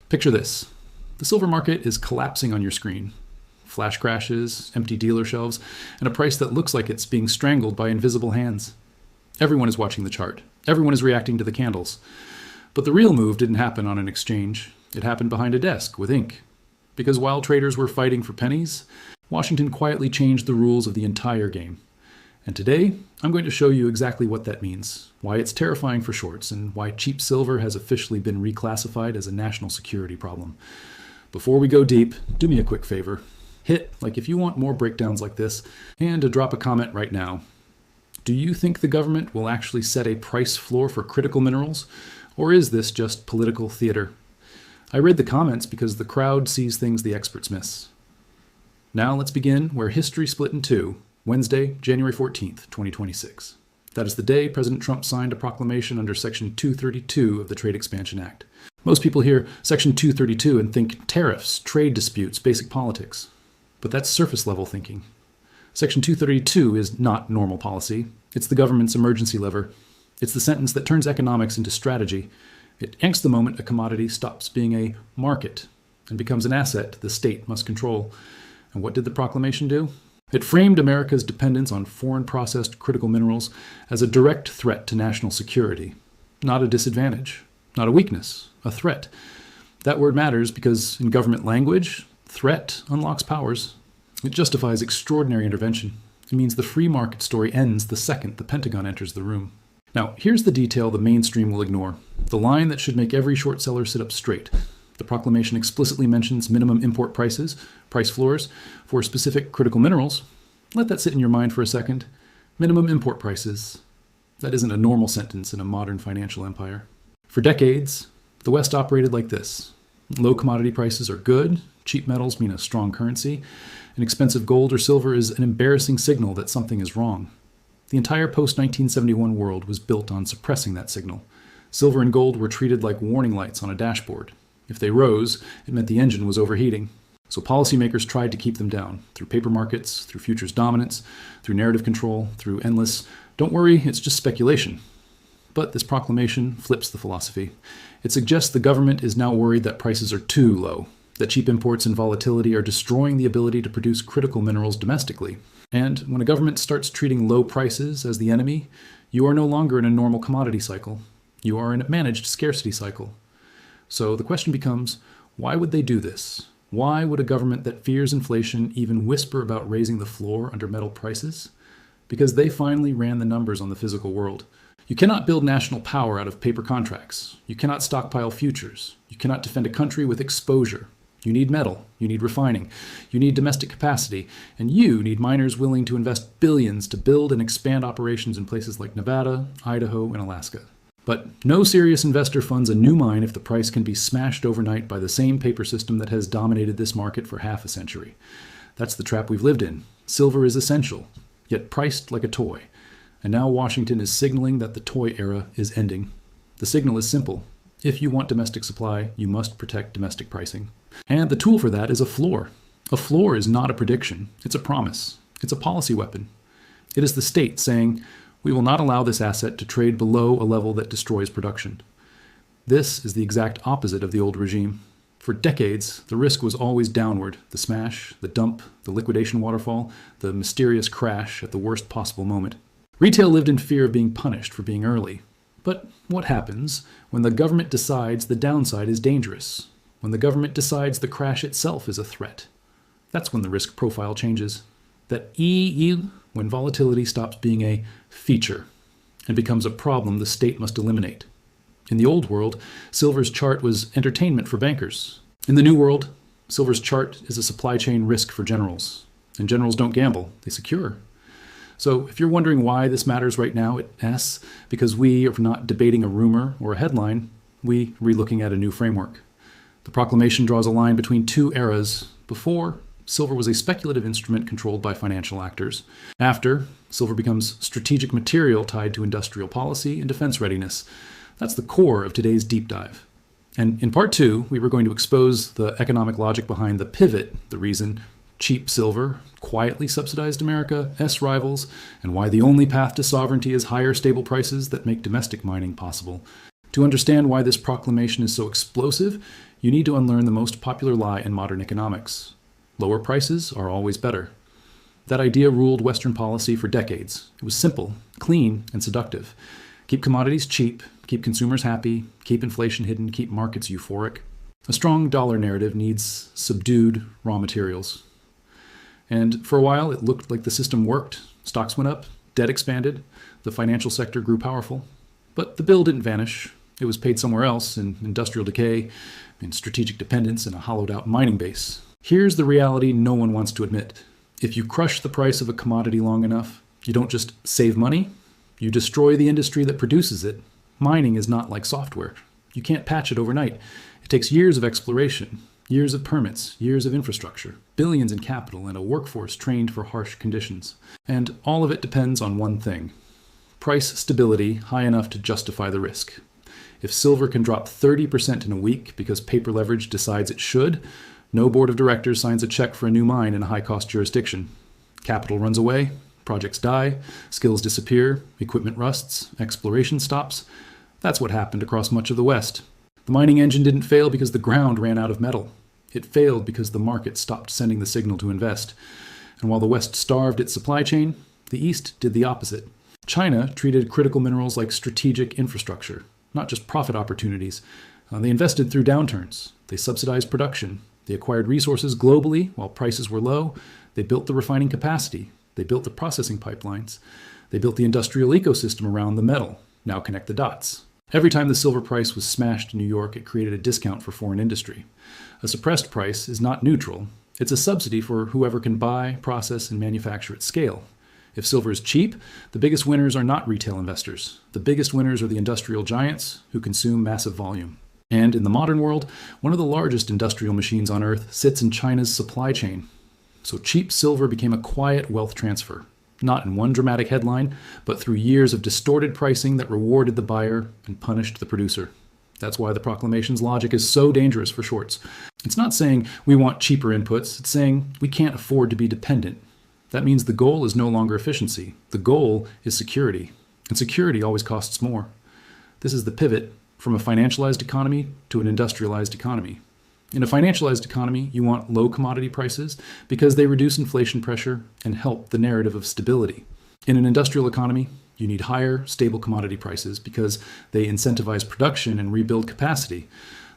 Picture this. The silver market is collapsing on your screen. Flash crashes, empty dealer shelves, and a price that looks like it's being strangled by invisible hands. Everyone is watching the chart. Everyone is reacting to the candles. But the real move didn't happen on an exchange. It happened behind a desk with ink. Because while traders were fighting for pennies, Washington quietly changed the rules of the entire game. And today, I'm going to show you exactly what that means, why it's terrifying for shorts, and why cheap silver has officially been reclassified as a national security problem. Before we go deep, do me a quick favor. Hit like if you want more breakdowns like this, and to drop a comment right now. Do you think the government will actually set a price floor for critical minerals, or is this just political theater? I read the comments because the crowd sees things the experts miss. Now let's begin where history split in two, Wednesday, January 14th, 2026. That is the day President Trump signed a proclamation under Section 232 of the Trade Expansion Act. Most people hear Section 232 and think tariffs, trade disputes, basic politics. But that's surface-level thinking. Section 232 is not normal policy. It's the government's emergency lever. It's the sentence that turns economics into strategy. It ends the moment a commodity stops being a market and becomes an asset the state must control. And what did the proclamation do? It framed America's dependence on foreign processed critical minerals as a direct threat to national security. Not a disadvantage, not a weakness, a threat. That word matters because in government language, threat unlocks powers. It justifies extraordinary intervention. It means the free market story ends the second the Pentagon enters the room. Now, here's the detail the mainstream will ignore. The line that should make every short seller sit up straight. The proclamation explicitly mentions minimum import prices, price floors, for specific critical minerals. Let that sit in your mind for a second. Minimum import prices. That isn't a normal sentence in a modern financial empire. For decades, the West operated like this. Low commodity prices are good, cheap metals mean a strong currency, and expensive gold or silver is an embarrassing signal that something is wrong. The entire post-1971 world was built on suppressing that signal. Silver and gold were treated like warning lights on a dashboard. If they rose, it meant the engine was overheating. So policymakers tried to keep them down, through paper markets, through futures dominance, through narrative control, through endless, "Don't worry, it's just speculation." But this proclamation flips the philosophy. It suggests the government is now worried that prices are too low, that cheap imports and volatility are destroying the ability to produce critical minerals domestically. And when a government starts treating low prices as the enemy, you are no longer in a normal commodity cycle. You are in a managed scarcity cycle. So the question becomes, why would they do this? Why would a government that fears inflation even whisper about raising the floor under metal prices? Because they finally ran the numbers on the physical world. You cannot build national power out of paper contracts. You cannot stockpile futures. You cannot defend a country with exposure. You need metal. You need refining. You need domestic capacity. And you need miners willing to invest billions to build and expand operations in places like Nevada, Idaho, and Alaska. But no serious investor funds a new mine if the price can be smashed overnight by the same paper system that has dominated this market for half a century. That's the trap we've lived in. Silver is essential, yet priced like a toy. And now Washington is signaling that the toy era is ending. The signal is simple. If you want domestic supply, you must protect domestic pricing. And the tool for that is a floor. A floor is not a prediction. It's a promise. It's a policy weapon. It is the state saying, we will not allow this asset to trade below a level that destroys production. This is the exact opposite of the old regime. For decades, the risk was always downward. The smash, the dump, the liquidation waterfall, the mysterious crash at the worst possible moment. Retail lived in fear of being punished for being early. But what happens when the government decides the downside is dangerous? When the government decides the crash itself is a threat? That's when the risk profile changes. That when volatility stops being a feature and becomes a problem the state must eliminate. In the old world, silver's chart was entertainment for bankers. In the new world, silver's chart is a supply chain risk for generals. And generals don't gamble, they secure. So if you're wondering why this matters right now, it's because we are not debating a rumor or a headline, we are looking at a new framework. The proclamation draws a line between two eras. Before, silver was a speculative instrument controlled by financial actors. After, silver becomes strategic material tied to industrial policy and defense readiness. That's the core of today's deep dive. And in part two, we were going to expose the economic logic behind the pivot, the reason cheap silver quietly subsidized America, rivals, and why the only path to sovereignty is higher stable prices that make domestic mining possible. To understand why this proclamation is so explosive, you need to unlearn the most popular lie in modern economics. Lower prices are always better. That idea ruled Western policy for decades. It was simple, clean, and seductive. Keep commodities cheap, keep consumers happy, keep inflation hidden, keep markets euphoric. A strong dollar narrative needs subdued raw materials. And for a while, it looked like the system worked. Stocks went up, debt expanded, the financial sector grew powerful. But the bill didn't vanish. It was paid somewhere else in industrial decay, in strategic dependence, and a hollowed-out mining base. Here's the reality no one wants to admit. If you crush the price of a commodity long enough, you don't just save money, you destroy the industry that produces it. Mining is not like software. You can't patch it overnight. It takes years of exploration, years of permits, years of infrastructure, billions in capital, and a workforce trained for harsh conditions. And all of it depends on one thing: price stability high enough to justify the risk. If silver can drop 30% in a week because paper leverage decides it should, no board of directors signs a check for a new mine in a high-cost jurisdiction. Capital runs away, projects die, skills disappear, equipment rusts, exploration stops. That's what happened across much of the West. The mining engine didn't fail because the ground ran out of metal. It failed because the market stopped sending the signal to invest. And while the West starved its supply chain, the East did the opposite. China treated critical minerals like strategic infrastructure, not just profit opportunities. They invested through downturns. They subsidized production. They acquired resources globally while prices were low. They built the refining capacity. They built the processing pipelines. They built the industrial ecosystem around the metal. Now connect the dots. Every time the silver price was smashed in New York, it created a discount for foreign industry. A suppressed price is not neutral. It's a subsidy for whoever can buy, process, and manufacture at scale. If silver is cheap, the biggest winners are not retail investors. The biggest winners are the industrial giants who consume massive volume. And in the modern world, one of the largest industrial machines on Earth sits in China's supply chain. So cheap silver became a quiet wealth transfer, not in one dramatic headline, but through years of distorted pricing that rewarded the buyer and punished the producer. That's why the proclamation's logic is so dangerous for shorts. It's not saying we want cheaper inputs, it's saying we can't afford to be dependent. That means the goal is no longer efficiency. The goal is security. And security always costs more. This is the pivot from a financialized economy to an industrialized economy. In a financialized economy, you want low commodity prices because they reduce inflation pressure and help the narrative of stability. In an industrial economy, you need higher, stable commodity prices because they incentivize production and rebuild capacity.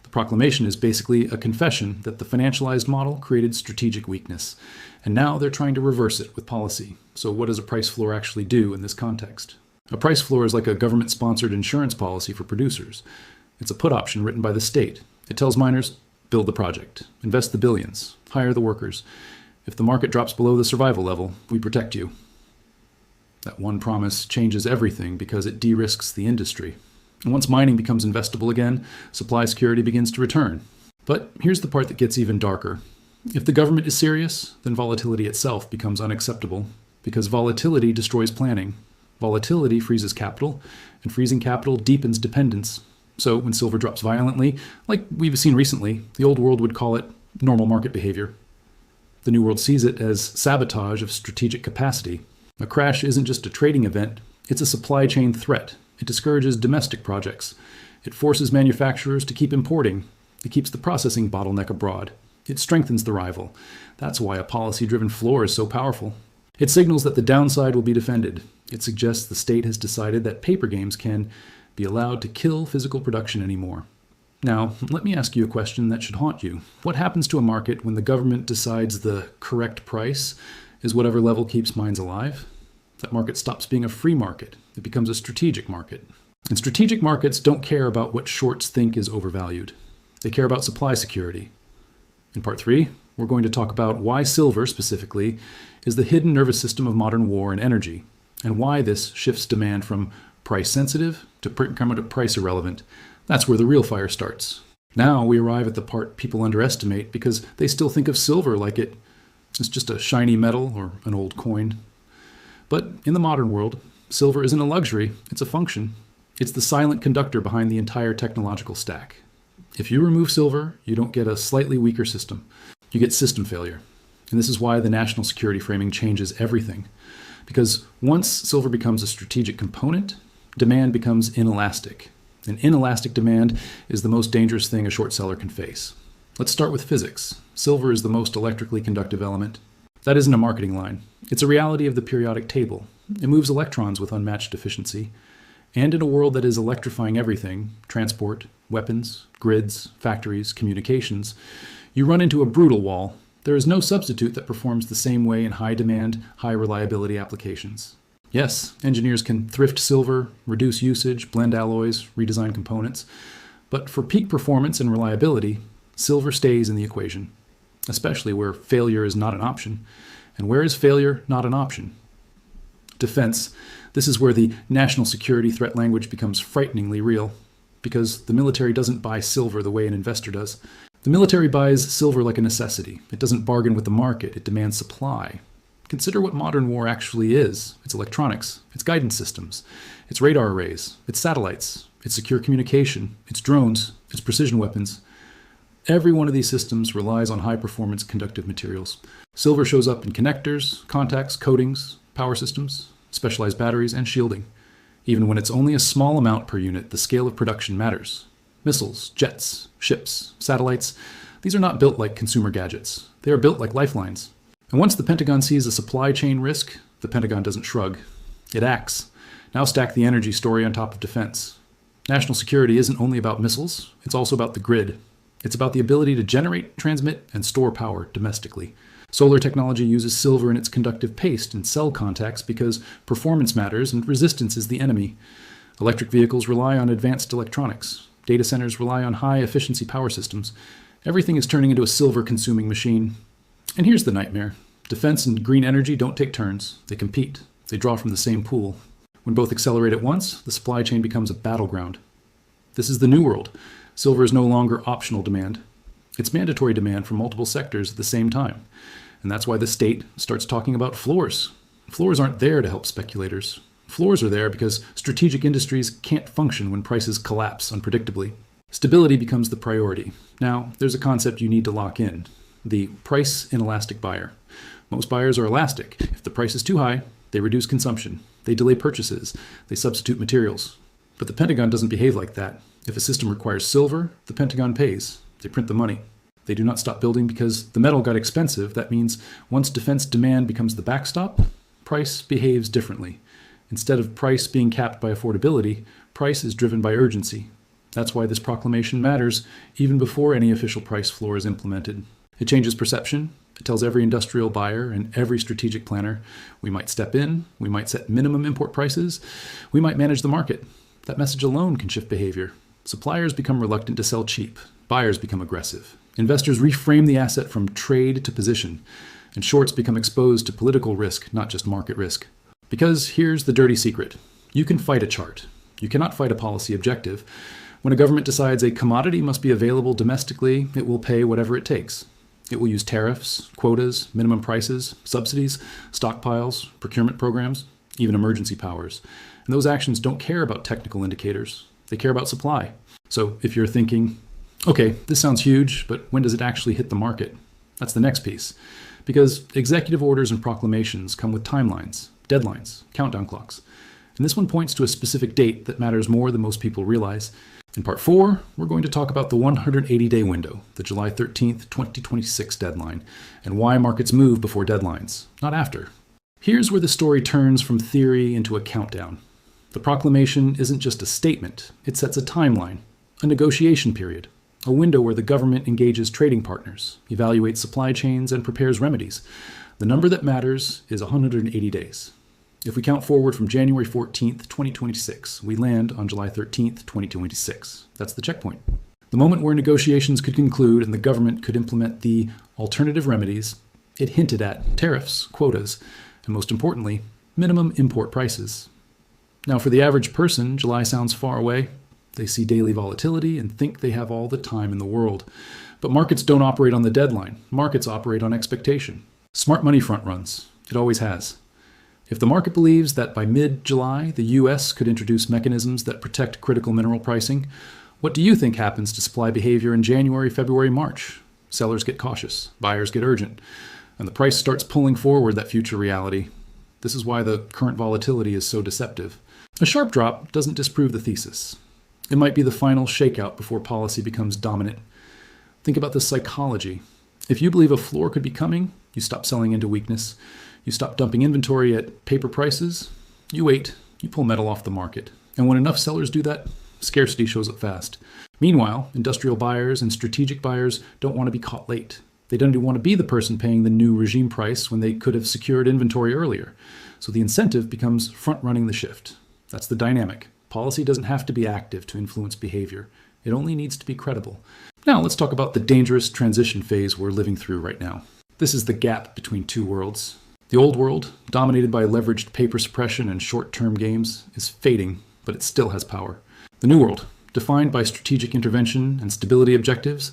The proclamation is basically a confession that the financialized model created strategic weakness, and now they're trying to reverse it with policy. So what does a price floor actually do in this context? A price floor is like a government-sponsored insurance policy for producers. It's a put option written by the state. It tells miners, build the project, invest the billions, hire the workers. If the market drops below the survival level, we protect you. That one promise changes everything because it de-risks the industry. And once mining becomes investable again, supply security begins to return. But here's the part that gets even darker. If the government is serious, then volatility itself becomes unacceptable because volatility destroys planning. Volatility freezes capital, and freezing capital deepens dependence. So when silver drops violently, like we've seen recently, the old world would call it normal market behavior. The new world sees it as sabotage of strategic capacity. A crash isn't just a trading event, it's a supply chain threat. It discourages domestic projects. It forces manufacturers to keep importing. It keeps the processing bottleneck abroad. It strengthens the rival. That's why a policy-driven floor is so powerful. It signals that the downside will be defended. It suggests the state has decided that paper games can be allowed to kill physical production anymore. Now, let me ask you a question that should haunt you. What happens to a market when the government decides the correct price is whatever level keeps mines alive? That market stops being a free market. It becomes a strategic market. And strategic markets don't care about what shorts think is overvalued. They care about supply security. In part 3, we're going to talk about why silver, specifically, is the hidden nervous system of modern war and energy, and why this shifts demand from price-sensitive to price irrelevant. That's where the real fire starts. Now we arrive at the part people underestimate because they still think of silver like it's just a shiny metal or an old coin. But in the modern world, silver isn't a luxury, it's a function. It's the silent conductor behind the entire technological stack. If you remove silver, you don't get a slightly weaker system. You get system failure. And this is why the national security framing changes everything. Because once silver becomes a strategic component, demand becomes inelastic. And inelastic demand is the most dangerous thing a short seller can face. Let's start with physics. Silver is the most electrically conductive element. That isn't a marketing line. It's a reality of the periodic table. It moves electrons with unmatched efficiency. And in a world that is electrifying everything, transport, weapons, grids, factories, communications, you run into a brutal wall. There is no substitute that performs the same way in high-demand, high-reliability applications. Yes, engineers can thrift silver, reduce usage, blend alloys, redesign components. But for peak performance and reliability, silver stays in the equation, especially where failure is not an option. And where is failure not an option? Defense. This is where the national security threat language becomes frighteningly real, because the military doesn't buy silver the way an investor does. The military buys silver like a necessity. It doesn't bargain with the market. It demands supply. Consider what modern war actually is. It's electronics, it's guidance systems, it's radar arrays, it's satellites, it's secure communication, it's drones, it's precision weapons. Every one of these systems relies on high-performance conductive materials. Silver shows up in connectors, contacts, coatings, power systems, specialized batteries, and shielding. Even when it's only a small amount per unit, the scale of production matters. Missiles, jets, ships, satellites, these are not built like consumer gadgets. They are built like lifelines. And once the Pentagon sees a supply chain risk, the Pentagon doesn't shrug. It acts. Now stack the energy story on top of defense. National security isn't only about missiles, it's also about the grid. It's about the ability to generate, transmit, and store power domestically. Solar technology uses silver in its conductive paste and cell contacts because performance matters and resistance is the enemy. Electric vehicles rely on advanced electronics. Data centers rely on high-efficiency power systems. Everything is turning into a silver-consuming machine. And here's the nightmare. Defense and green energy don't take turns. They compete. They draw from the same pool. When both accelerate at once, the supply chain becomes a battleground. This is the new world. Silver is no longer optional demand. It's mandatory demand from multiple sectors at the same time. And that's why the state starts talking about floors. Floors aren't there to help speculators. Floors are there because strategic industries can't function when prices collapse unpredictably. Stability becomes the priority. Now, there's a concept you need to lock in. The price inelastic buyer. Most buyers are elastic. If the price is too high, they reduce consumption. They delay purchases. They substitute materials. But the Pentagon doesn't behave like that. If a system requires silver, the Pentagon pays. They print the money. They do not stop building because the metal got expensive. That means once defense demand becomes the backstop, price behaves differently. Instead of price being capped by affordability, price is driven by urgency. That's why this proclamation matters even before any official price floor is implemented. It changes perception. It tells every industrial buyer and every strategic planner, we might step in, we might set minimum import prices, we might manage the market. That message alone can shift behavior. Suppliers become reluctant to sell cheap. Buyers become aggressive. Investors reframe the asset from trade to position. And shorts become exposed to political risk, not just market risk. Because here's the dirty secret. You can fight a chart. You cannot fight a policy objective. When a government decides a commodity must be available domestically, it will pay whatever it takes. It will use tariffs, quotas, minimum prices, subsidies, stockpiles, procurement programs, even emergency powers. And those actions don't care about technical indicators. They care about supply. So if you're thinking, okay, this sounds huge, but when does it actually hit the market? That's the next piece. Because executive orders and proclamations come with timelines, deadlines, countdown clocks. And this one points to a specific date that matters more than most people realize. In part 4, we're going to talk about the 180-day window, the July 13th, 2026 deadline, and why markets move before deadlines, not after. Here's where the story turns from theory into a countdown. The proclamation isn't just a statement. It sets a timeline, a negotiation period, a window where the government engages trading partners, evaluates supply chains, and prepares remedies. The number that matters is 180 days. If we count forward from January 14th, 2026, we land on July 13th, 2026. That's the checkpoint. The moment where negotiations could conclude and the government could implement the alternative remedies it hinted at: tariffs, quotas, and most importantly, minimum import prices. Now, for the average person, July sounds far away. They see daily volatility and think they have all the time in the world. But markets don't operate on the deadline. Markets operate on expectation. Smart money front runs. It always has. If the market believes that by mid-July, the U.S. could introduce mechanisms that protect critical mineral pricing, what do you think happens to supply behavior in January, February, March? Sellers get cautious, buyers get urgent, and the price starts pulling forward that future reality. This is why the current volatility is so deceptive. A sharp drop doesn't disprove the thesis. It might be the final shakeout before policy becomes dominant. Think about the psychology. If you believe a floor could be coming, you stop selling into weakness. You stop dumping inventory at paper prices. You wait. You pull metal off the market. And when enough sellers do that, scarcity shows up fast. Meanwhile, industrial buyers and strategic buyers don't want to be caught late. They don't even want to be the person paying the new regime price when they could have secured inventory earlier. So the incentive becomes front-running the shift. That's the dynamic. Policy doesn't have to be active to influence behavior. It only needs to be credible. Now let's talk about the dangerous transition phase we're living through right now. This is the gap between two worlds. The old world, dominated by leveraged paper suppression and short-term games, is fading, but it still has power. The new world, defined by strategic intervention and stability objectives,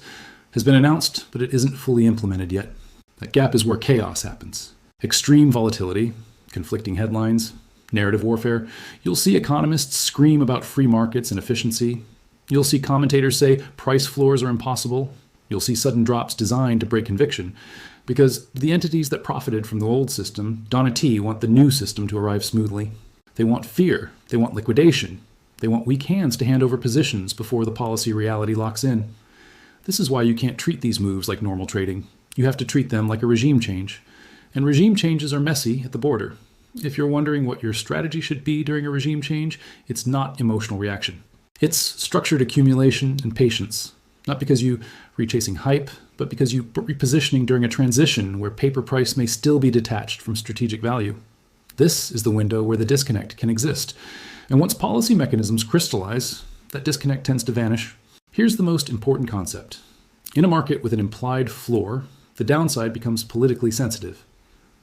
has been announced, but it isn't fully implemented yet. That gap is where chaos happens. Extreme volatility, conflicting headlines, narrative warfare. You'll see economists scream about free markets and efficiency. You'll see commentators say price floors are impossible. You'll see sudden drops designed to break conviction, because the entities that profited from the old system, Donati, want the new system to arrive smoothly. They want fear. They want liquidation. They want weak hands to hand over positions before the policy reality locks in. This is why you can't treat these moves like normal trading. You have to treat them like a regime change. And regime changes are messy at the border. If you're wondering what your strategy should be during a regime change, it's not emotional reaction. It's structured accumulation and patience. Not because you rechasing hype, but because you repositioning during a transition where paper price may still be detached from strategic value. This is the window where the disconnect can exist. And once policy mechanisms crystallize, that disconnect tends to vanish. Here's the most important concept. In a market with an implied floor, the downside becomes politically sensitive.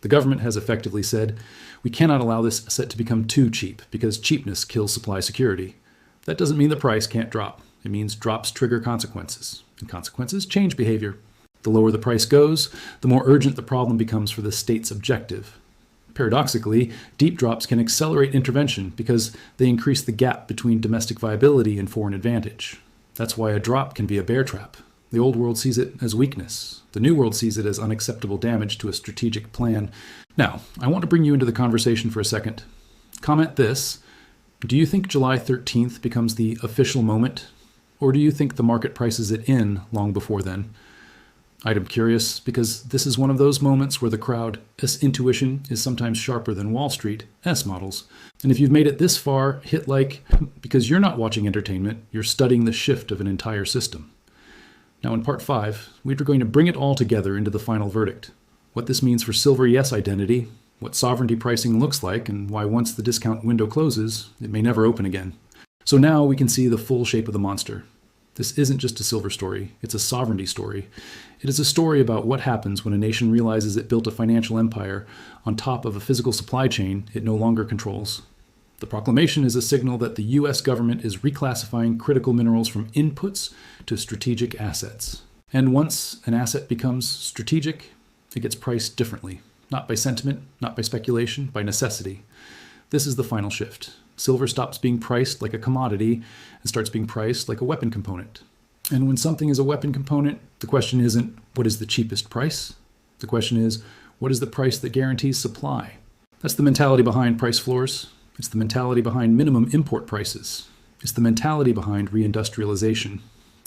The government has effectively said, we cannot allow this asset to become too cheap because cheapness kills supply security. That doesn't mean the price can't drop. It means drops trigger consequences, and consequences change behavior. The lower the price goes, the more urgent the problem becomes for the state's objective. Paradoxically, deep drops can accelerate intervention because they increase the gap between domestic viability and foreign advantage. That's why a drop can be a bear trap. The old world sees it as weakness. The new world sees it as unacceptable damage to a strategic plan. Now, I want to bring you into the conversation for a second. Comment this. Do you think July 13th becomes the official moment? Or do you think the market prices it in long before then? I'm curious because this is one of those moments where the crowd's intuition is sometimes sharper than Wall Street models. And if you've made it this far, hit like, because you're not watching entertainment, you're studying the shift of an entire system. Now in part 5, we're going to bring it all together into the final verdict. What this means for Silver Yes identity, what sovereignty pricing looks like, and why once the discount window closes, it may never open again. So now we can see the full shape of the monster. This isn't just a silver story, it's a sovereignty story. It is a story about what happens when a nation realizes it built a financial empire on top of a physical supply chain it no longer controls. The proclamation is a signal that the US government is reclassifying critical minerals from inputs to strategic assets. And once an asset becomes strategic, it gets priced differently. Not by sentiment, not by speculation, by necessity. This is the final shift. Silver stops being priced like a commodity and starts being priced like a weapon component. And when something is a weapon component, the question isn't what is the cheapest price? The question is what is the price that guarantees supply? That's the mentality behind price floors. It's the mentality behind minimum import prices. It's the mentality behind re-industrialization.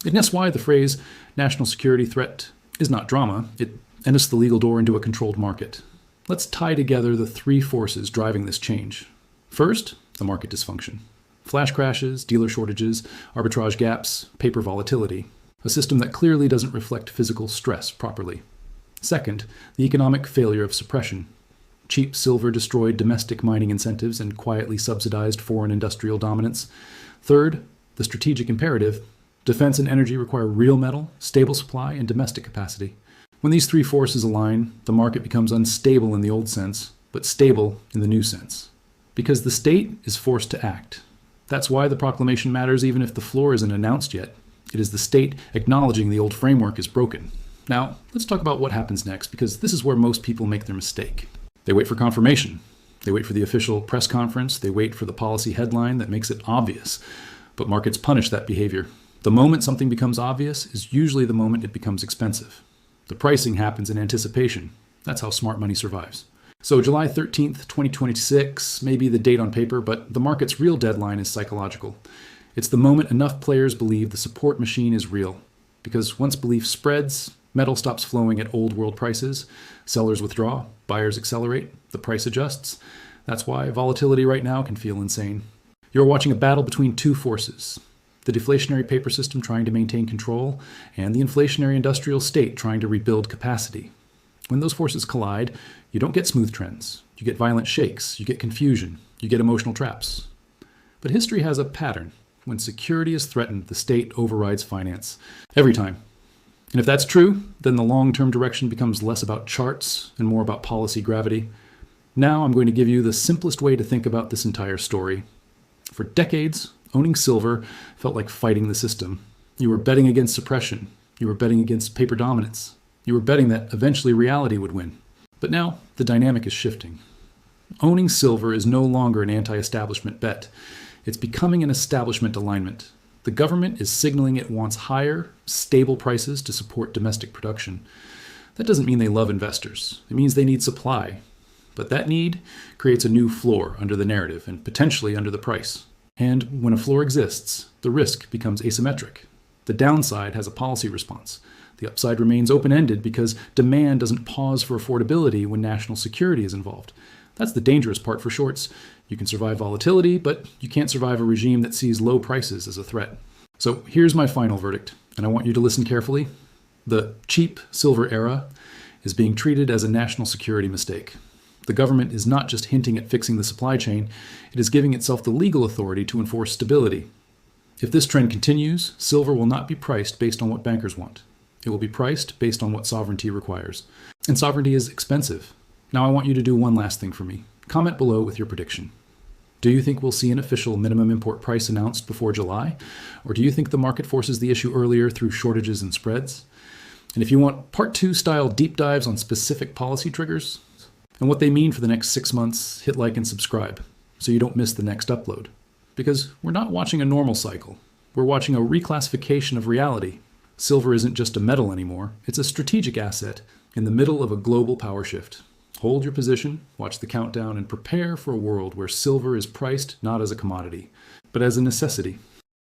And that's why the phrase national security threat is not drama. It enters the legal door into a controlled market. Let's tie together the three forces driving this change. First, the market dysfunction. Flash crashes, dealer shortages, arbitrage gaps, paper volatility. A system that clearly doesn't reflect physical stress properly. Second, the economic failure of suppression. Cheap silver destroyed domestic mining incentives and quietly subsidized foreign industrial dominance. Third, the strategic imperative. Defense and energy require real metal, stable supply, and domestic capacity. When these three forces align, the market becomes unstable in the old sense, but stable in the new sense. Because the state is forced to act. That's why the proclamation matters even if the floor isn't announced yet. It is the state acknowledging the old framework is broken. Now, let's talk about what happens next, because this is where most people make their mistake. They wait for confirmation. They wait for the official press conference. They wait for the policy headline that makes it obvious. But markets punish that behavior. The moment something becomes obvious is usually the moment it becomes expensive. The pricing happens in anticipation. That's how smart money survives. So July 13th, 2026 may be the date on paper, but the market's real deadline is psychological. It's the moment enough players believe the support machine is real. Because once belief spreads, metal stops flowing at old world prices, sellers withdraw, buyers accelerate, the price adjusts. That's why volatility right now can feel insane. You're watching a battle between two forces: the deflationary paper system trying to maintain control, and the inflationary industrial state trying to rebuild capacity. When those forces collide, you don't get smooth trends. You get violent shakes, you get confusion, you get emotional traps. But history has a pattern. When security is threatened, the state overrides finance. Every time. And if that's true, then the long-term direction becomes less about charts and more about policy gravity. Now I'm going to give you the simplest way to think about this entire story. For decades, owning silver felt like fighting the system. You were betting against suppression. You were betting against paper dominance. You were betting that eventually reality would win. But now the dynamic is shifting. Owning silver is no longer an anti-establishment bet. It's becoming an establishment alignment. The government is signaling it wants higher, stable prices to support domestic production. That doesn't mean they love investors. It means they need supply. But that need creates a new floor under the narrative and potentially under the price. And when a floor exists, the risk becomes asymmetric. The downside has a policy response. The upside remains open-ended because demand doesn't pause for affordability when national security is involved. That's the dangerous part for shorts. You can survive volatility, but you can't survive a regime that sees low prices as a threat. So here's my final verdict, and I want you to listen carefully. The cheap silver era is being treated as a national security mistake. The government is not just hinting at fixing the supply chain, it is giving itself the legal authority to enforce stability. If this trend continues, silver will not be priced based on what bankers want. It will be priced based on what sovereignty requires. And sovereignty is expensive. Now I want you to do one last thing for me. Comment below with your prediction. Do you think we'll see an official minimum import price announced before July? Or do you think the market forces the issue earlier through shortages and spreads? And if you want part 2 style deep dives on specific policy triggers and what they mean for the next 6 months, hit like and subscribe so you don't miss the next upload. Because we're not watching a normal cycle. We're watching a reclassification of reality. Silver isn't just a metal anymore. It's a strategic asset in the middle of a global power shift. Hold your position, watch the countdown, and prepare for a world where silver is priced not as a commodity, but as a necessity.